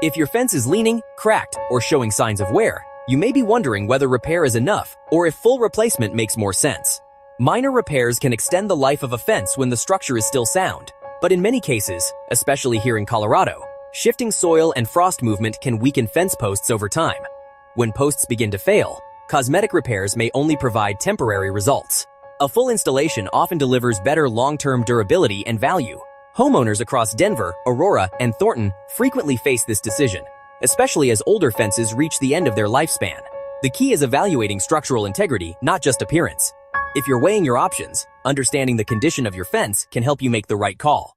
If your fence is leaning, cracked, or showing signs of wear, you may be wondering whether repair is enough or if full replacement makes more sense. Minor repairs can extend the life of a fence when the structure is still sound, but in many cases, especially here in Colorado, shifting soil and frost movement can weaken fence posts over time. When posts begin to fail, cosmetic repairs may only provide temporary results. A full installation often delivers better long-term durability and value. Homeowners across Denver, Aurora, and Thornton frequently face this decision, especially as older fences reach the end of their lifespan. The key is evaluating structural integrity, not just appearance. If you're weighing your options, understanding the condition of your fence can help you make the right call.